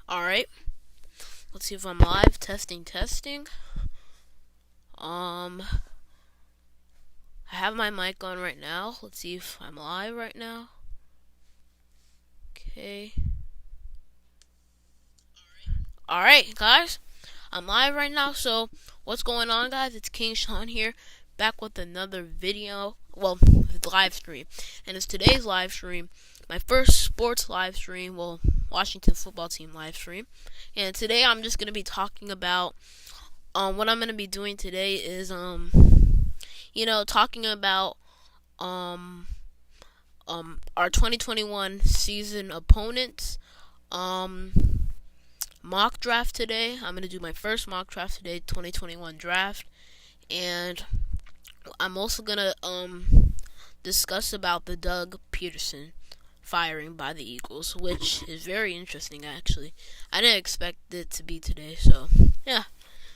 Alright, let's see if I'm live. Testing. I have my mic on right now. Let's see if I'm live right now. Okay. Alright, guys. I'm live right now. So, what's going on, guys? It's King Sean here, back with another video. Well, live stream. And it's today's live stream, my first sports live stream. Well, Washington football team live stream. And today I'm just going to be talking about what I'm going to be doing today is talking about um our 2021 season opponents. Mock draft today. I'm going to do my first mock draft today, 2021 draft. And I'm also going to discuss about the Doug Peterson firing by the Eagles, which is very interesting actually. I didn't expect it to be today, so yeah.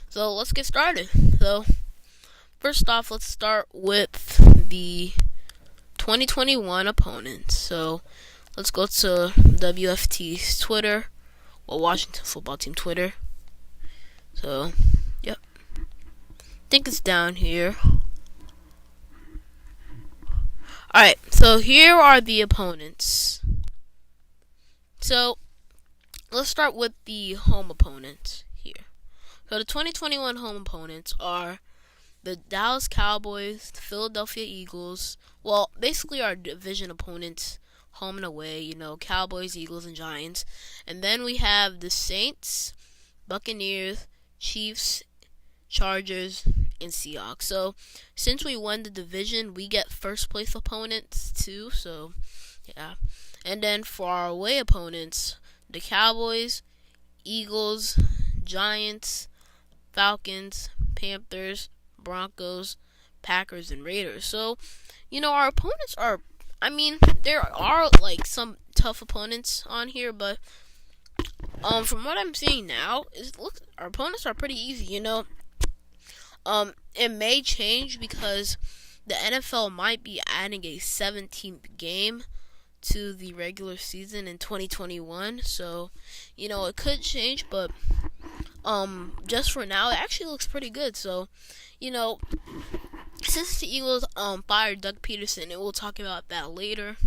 So let's get started. So first off, let's start with the 2021 opponents. So let's go to WFT's Twitter, or Washington football team Twitter. So yep, I think it's down here. Alright, so here are the opponents. So, let's start with the home opponents here. So, the 2021 home opponents are the Dallas Cowboys, the Philadelphia Eagles. Well, basically our division opponents, home and away, Cowboys, Eagles, and Giants. And then we have the Saints, Buccaneers, Chiefs, Chargers, and Seahawks. So, since we won the division, we get first place opponents too. So, yeah. And then for our away opponents, the Cowboys, Eagles, Giants, Falcons, Panthers, Broncos, Packers, and Raiders. So, our opponents are, there are like some tough opponents on here, but from what I'm seeing now, our opponents are pretty easy, It may change because the NFL might be adding a 17th game to the regular season in 2021. So, it could change, but just for now, it actually looks pretty good. So, since the Eagles fired Doug Peterson, and we'll talk about that later.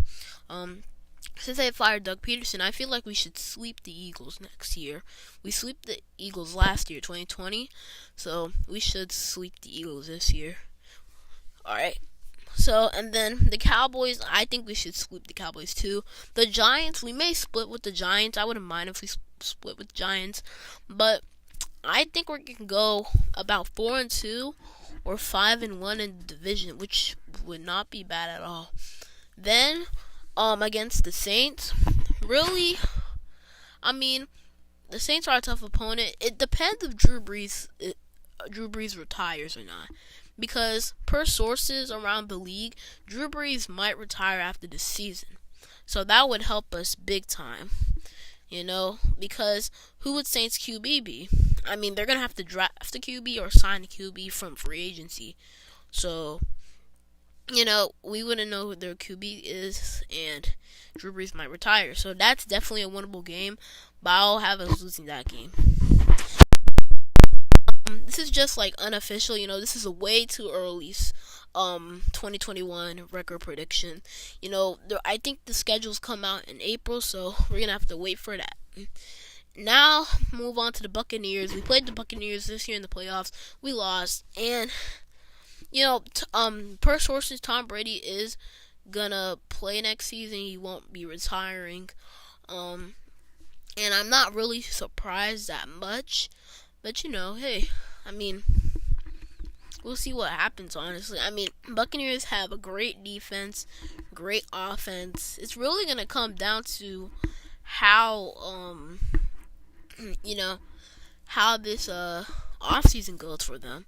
Since they fired Doug Peterson, I feel like we should sweep the Eagles next year. We swept the Eagles last year, 2020, so we should sweep the Eagles this year. Alright, so, and then the Cowboys, I think we should sweep the Cowboys too. The Giants, we may split with the Giants. I wouldn't mind if we split with the Giants, but I think we can go about 4-2 or 5-1 in the division, which would not be bad at all. Then, against the Saints, really, the Saints are a tough opponent. It depends if Drew Brees retires or not, because per sources around the league, Drew Brees might retire after the season, so that would help us big time. Because who would Saints QB be? They're gonna have to draft a QB or sign a QB from free agency, so we wouldn't know who their QB is, and Drew Brees might retire. So that's definitely a winnable game, but I'll have us losing that game. This is just like unofficial, this is a way too early 2021 record prediction. I think the schedules come out in April, so we're going to have to wait for that. Now, move on to the Buccaneers. We played the Buccaneers this year in the playoffs. We lost, and per sources, Tom Brady is gonna play next season. He won't be retiring. And I'm not really surprised that much. But hey, we'll see what happens, honestly. Buccaneers have a great defense, great offense. It's really gonna come down to how how this offseason goes for them.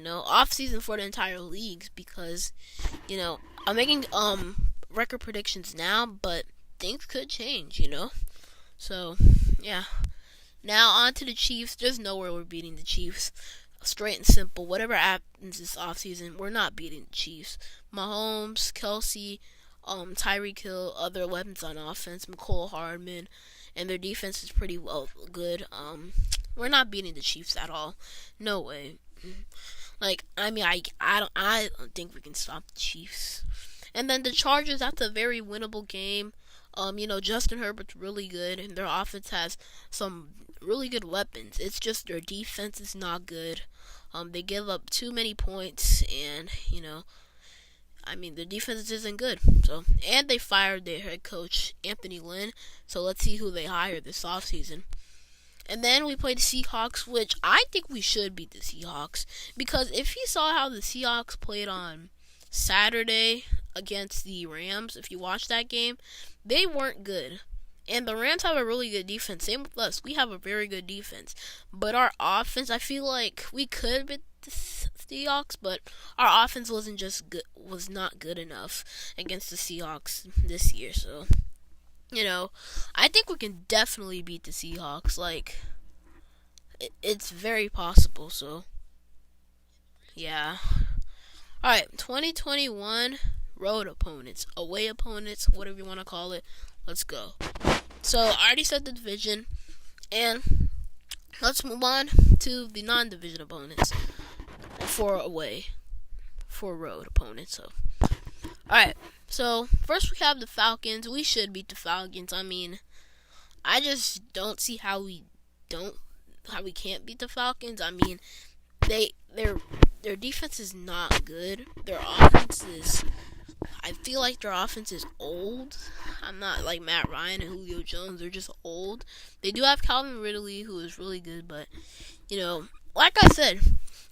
Off season for the entire leagues, because I'm making record predictions now, but things could change, So yeah. Now on to the Chiefs. There's nowhere we're beating the Chiefs. Straight and simple. Whatever happens this off season, we're not beating the Chiefs. Mahomes, Kelsey, Tyreek Hill, other weapons on offense, McCole Hardman, and their defense is pretty well good. We're not beating the Chiefs at all. No way. Like, I don't think we can stop the Chiefs. And then the Chargers, that's a very winnable game. Justin Herbert's really good, and their offense has some really good weapons. It's just their defense is not good. They give up too many points, and the defense isn't good. So, and they fired their head coach Anthony Lynn. So let's see who they hire this offseason. And then we play the Seahawks, which I think we should beat the Seahawks, because if you saw how the Seahawks played on Saturday against the Rams, if you watched that game, they weren't good. And the Rams have a really good defense. Same with us. We have a very good defense. But our offense, I feel like we could beat the Seahawks, but our offense was not good enough against the Seahawks this year. So, I think we can definitely beat the Seahawks. Like, it's very possible. So, yeah. Alright, 2021 road opponents, away opponents, whatever you want to call it. Let's go. So, I already said the division, and let's move on to the non-division opponents for road opponents. So, alright, so first we have the Falcons. We should beat the Falcons. I just don't see how we can't beat the Falcons. Their defense is not good. I feel like their offense is old. I'm not like Matt Ryan and Julio Jones. They're just old. They do have Calvin Ridley, who is really good, but like I said,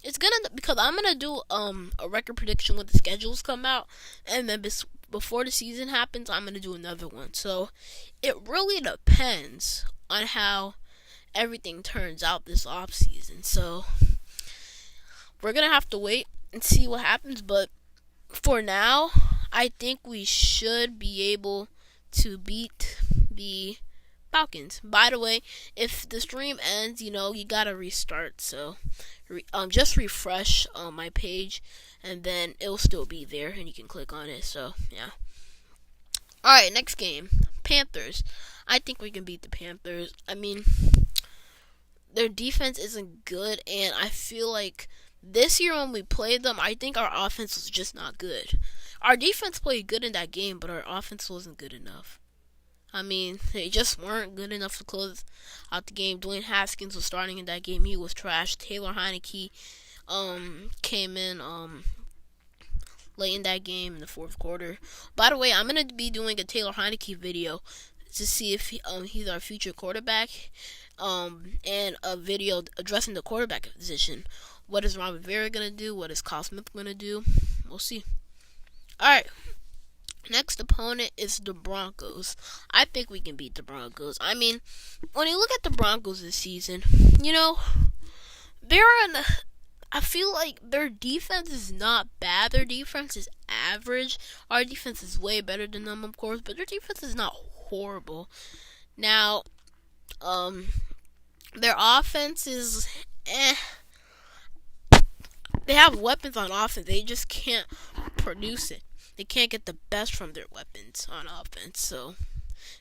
because I'm gonna do a record prediction when the schedules come out, and then before the season happens, I'm gonna do another one. So it really depends on how everything turns out this off season. So we're gonna have to wait and see what happens, but for now, I think we should be able to beat the Falcons. By the way, if the stream ends, you gotta restart. So, just refresh my page, and then it'll still be there, and you can click on it. So, yeah. All right, next game, Panthers. I think we can beat the Panthers. Their defense isn't good, and I feel like this year when we played them, I think our offense was just not good. Our defense played good in that game, but our offense wasn't good enough. They just weren't good enough to close out the game. Dwayne Haskins was starting in that game. He was trash. Taylor Heineke came in late in that game in the fourth quarter. By the way, I'm going to be doing a Taylor Heineke video to see if he's our future quarterback, and a video addressing the quarterback position. What is Ron Rivera going to do? What is Kyle Smith going to do? We'll see. Alright. Next opponent is the Broncos. I think we can beat the Broncos. When you look at the Broncos this season, I feel like their defense is not bad. Their defense is average. Our defense is way better than them, of course, but their defense is not horrible. Now, their offense is They have weapons on offense. They just can't produce it. They can't get the best from their weapons on offense. So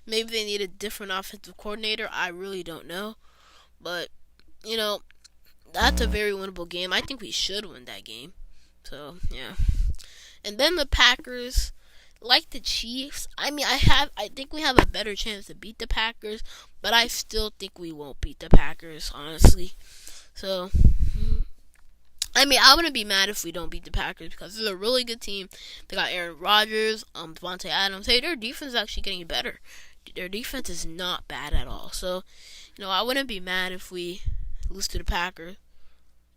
maybe they need a different offensive coordinator. I really don't know. But, that's a very winnable game. I think we should win that game. So, yeah. And then the Packers, like the Chiefs, I think we have a better chance to beat the Packers, but I still think we won't beat the Packers, honestly. So, I wouldn't be mad if we don't beat the Packers, because they're a really good team. They got Aaron Rodgers, Devontae Adams. Hey, their defense is actually getting better. Their defense is not bad at all. So, I wouldn't be mad if we lose to the Packers.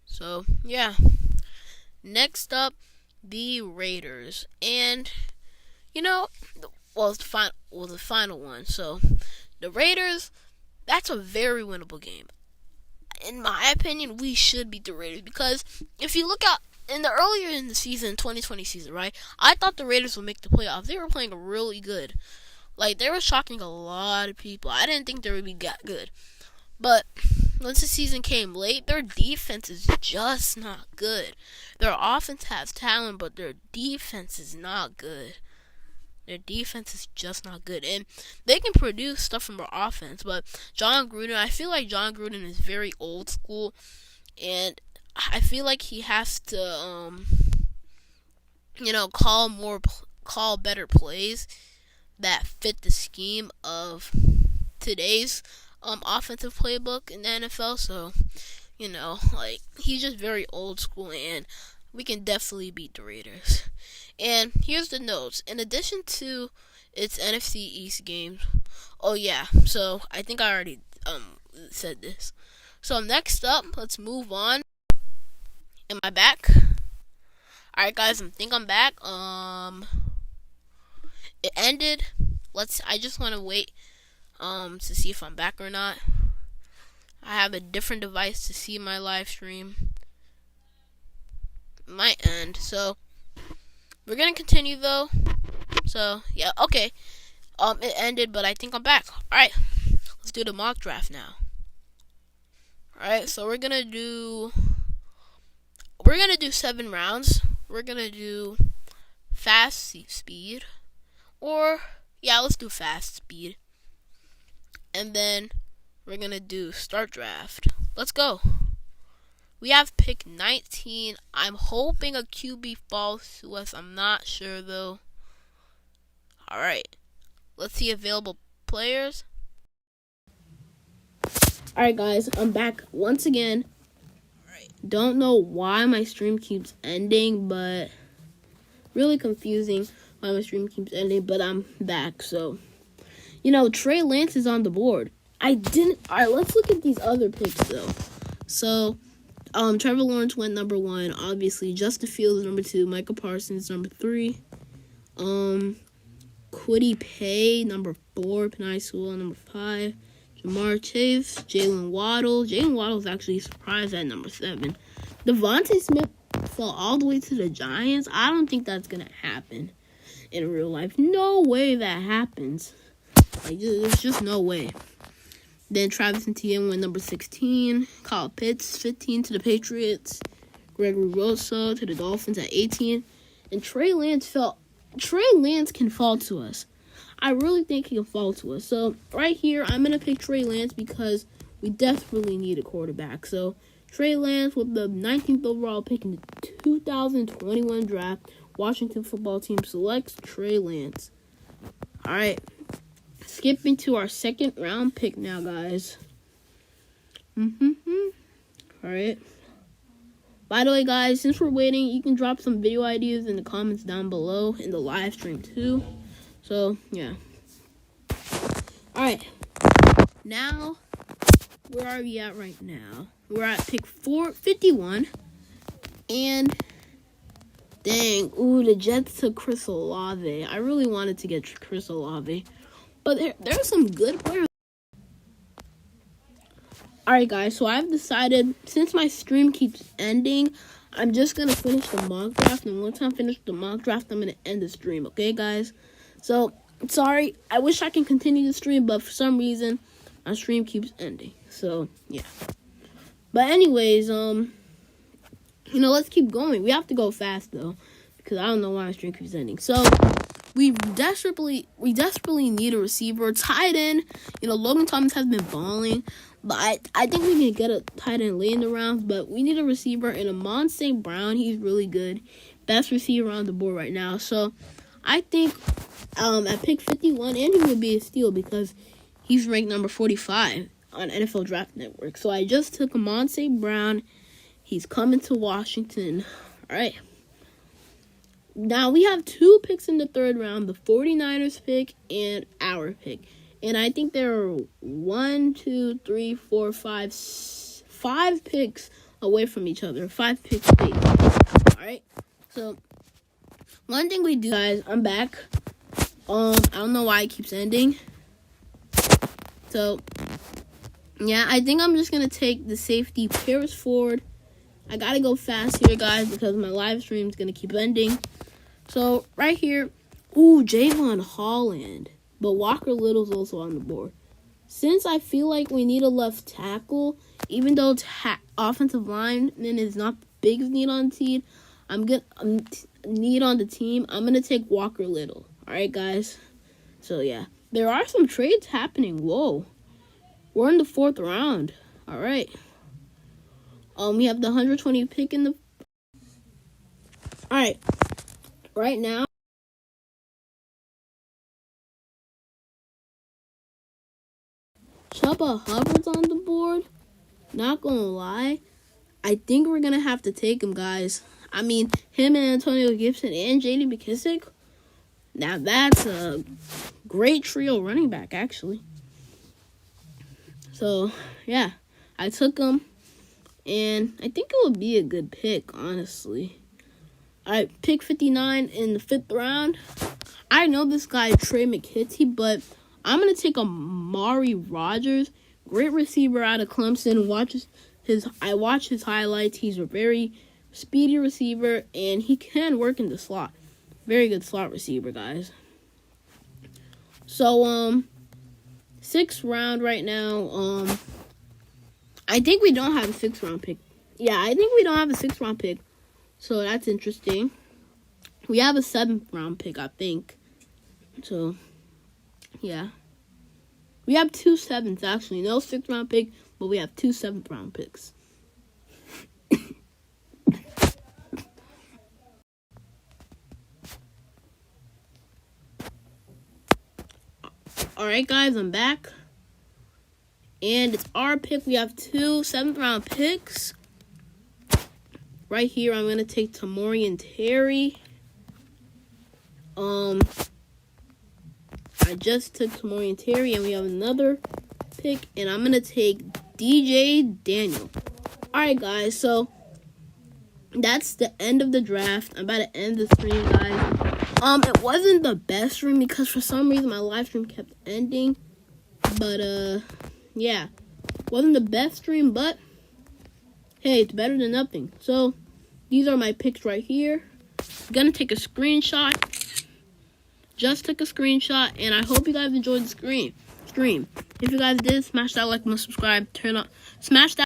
So, yeah. Next up, the Raiders. And, the final one. So, the Raiders, that's a very winnable game. In my opinion, we should beat the Raiders, because if you look out earlier in the season, 2020 season, right? I thought the Raiders would make the playoffs. They were playing really good. Like, they were shocking a lot of people. I didn't think they would be that good. But once the season came late, their defense is just not good. Their offense has talent, but their defense is not good. Their defense is just not good, and they can produce stuff from their offense. But John Gruden, I feel like John Gruden is very old school, and I feel like he has to, call better plays that fit the scheme of today's offensive playbook in the NFL. So, he's just very old school, and we can definitely beat the Raiders. And here's the notes. In addition to its NFC East games, so I think I already said this. So next up, let's move on. Am I back? Alright guys, I think I'm back. It ended. I just want to wait to see if I'm back or not. I have a different device to see my live stream. It might end. So we're gonna continue though. So yeah, okay. It ended, but I think I'm back. Alright. Let's do the mock draft now. Alright, so we're gonna do 7 rounds. We're gonna do fast speed. Let's do fast speed. And then we're gonna do start draft. Let's go. We have pick 19. I'm hoping a QB falls to us. I'm not sure though. Alright. Let's see available players. Alright guys, I'm back once again. Don't know why my stream keeps ending, but really confusing why my stream keeps ending, but I'm back. So, Trey Lance is on the board. Alright, let's look at these other picks though. So, Trevor Lawrence went number 1, obviously. Justin Fields number 2, Micah Parsons number 3. Kwity Paye number 4, Penei Sewell number 5. Jamar Chase, Jalen Waddle. Jalen Waddle's actually surprised at number 7. Devontae Smith fell all the way to the Giants. I don't think that's going to happen in real life. No way that happens. There's just no way. Then Travis Etienne went number 16. Kyle Pitts, 15 to the Patriots. Gregory Rousseau to the Dolphins at 18. And Trey Lance can fall to us. I really think he can fall to us. So, right here, I'm going to pick Trey Lance because we desperately need a quarterback. So, Trey Lance with the 19th overall pick in the 2021 draft. Washington football team selects Trey Lance. All right. Skipping to our second round pick now, guys. All right. By the way, guys, since we're waiting, you can drop some video ideas in the comments down below in the live stream, too. So, yeah. Alright. Now, where are we at right now? We're at pick 51. And, dang. Ooh, the Jets took Chris Olave. I really wanted to get Chris Olave. But there are some good players. Alright, guys. So, I've decided, since my stream keeps ending, I'm just going to finish the mock draft. And once I'm finished the mock draft, I'm going to end the stream. Okay, guys? So, sorry, I wish I can continue the stream, but for some reason, my stream keeps ending. So, yeah. But anyways, let's keep going. We have to go fast, though, because I don't know why my stream keeps ending. So, we desperately need a receiver. Tight end, Logan Thomas has been balling, but I think we can get a tight end late in the rounds, but we need a receiver, and Amon St. Brown, he's really good. Best receiver on the board right now. So, I think at pick 51, and he would be a steal because he's ranked number 45 on NFL Draft Network. So I just took Amon St. Brown. He's coming to Washington. All right. Now we have 2 picks in the 3rd round, the 49ers pick and our pick. And I think there are 5 picks away from each other. 5 picks big. All right. So one thing we do, guys, I'm back. I don't know why it keeps ending. So, yeah, I think I'm just going to take the safety, Paris Ford. I got to go fast here, guys, because my live stream is going to keep ending. So, right here, Javon Holland. But Walker Little's also on the board. Since I feel like we need a left tackle, even though offensive lineman is not the biggest need on the team, I'm going to take Walker Little. Alright, guys. So, yeah. There are some trades happening. Whoa. We're in the 4th round. Alright. We have the 120 pick in the... Alright. Right now, Chuba Hubbard's on the board. Not gonna lie. I think we're gonna have to take him, guys. I mean, him and Antonio Gibson and J.D. McKissick. Now that's a great trio running back, actually. So, yeah. I took him. And I think it would be a good pick, honestly. I pick 59 in the 5th round. I know this guy, Trey McKitty, but I'm going to take Amari Rogers. Great receiver out of Clemson. I watch his highlights. He's a very speedy receiver, and he can work in the slot. Very good slot receiver, guys. So, 6th round right now. I think we don't have a 6th round pick. Yeah, I think we don't have a 6th round pick. So, that's interesting. We have a 7th round pick, I think. So, yeah. We have 2 7s, actually. No 6th round pick, but we have 2 7th round picks. Alright, guys, I'm back. And it's our pick. We have 2 7th round picks. Right here, I'm going to take Tamorrion Terry. I just took Tamorrion Terry, and we have another pick, and I'm going to take DJ Daniel. Alright, guys, so that's the end of the draft. I'm about to end the stream, guys. It wasn't the best stream because for some reason my live stream kept ending. But, yeah. Wasn't the best stream, but hey, it's better than nothing. So, these are my picks right here. I'm gonna take a screenshot. Just took a screenshot, and I hope you guys enjoyed the stream. If you guys did, smash that like and subscribe. Smash that